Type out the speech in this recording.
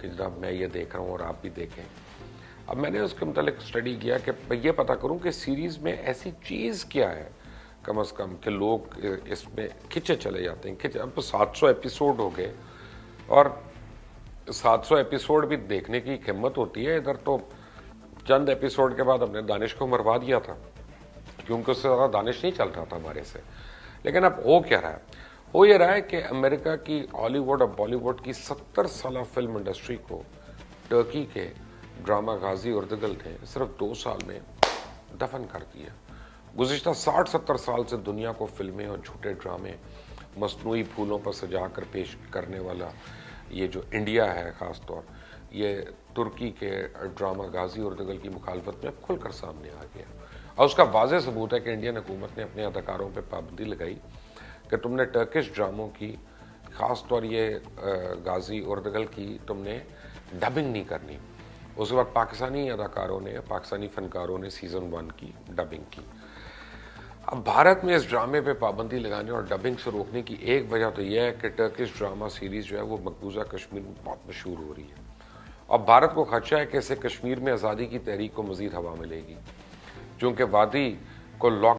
कि जनाब मैं ये देख रहा हूँ और आप भी देखें। अब मैंने उसके मतलब स्टडी किया कि मैं ये पता करूँ कि सीरीज़ में ऐसी चीज़ क्या है कम से कम कि लोग इसमें खिंचे चले जाते हैं। खिंचे, अब तो 700 एपिसोड हो गए और 700 एपिसोड भी देखने की हिम्मत होती है। इधर तो चंद एपिसोड के बाद हमने दानिश को मरवा दिया था क्योंकि उससे ज़्यादा दानिश नहीं चल रहा था हमारे से। लेकिन अब हो क्या रहा है? हो ये रहा है कि अमेरिका की हॉलीवुड और बॉलीवुड की 70 साल फिल्म इंडस्ट्री को टर्की के ड्रामा गाजी उर्दगल ने सिर्फ 2 साल में दफन कर दिया। गुज़िश्ता 60-70 साल से दुनिया को फिल्में और झूठे ड्रामे मसनूई फूलों पर सजा कर पेश करने वाला ये जो इंडिया है ख़ास तौर, ये तुर्की के ड्रामा गाजी उर्दगल की मुखालफत में खुलकर सामने आ गया। और उसका वाज़ेह सबूत है कि इंडियन हुकूमत ने अपने अदाकारों पर पाबंदी लगाई कि तुमने टर्किश ड्रामों की, ख़ास तौर ये गाजी उर्दगल की, तुमने डबिंग नहीं करनी। उसके बाद पाकिस्तानी अदाकारों ने, पाकिस्तानी फ़नकारों ने सीज़न 1 की डबिंग की। अब भारत में इस ड्रामे पे पाबंदी लगाने और डबिंग से रोकने की एक वजह तो यह है कि टर्किश ड्रामा सीरीज़ जो है वो मकबूजा कश्मीर में बहुत मशहूर हो रही है और भारत को खदशा है कि इससे कश्मीर में आज़ादी की तहरीक को मज़ीद हवा मिलेगी, चूँकि वादी को लॉक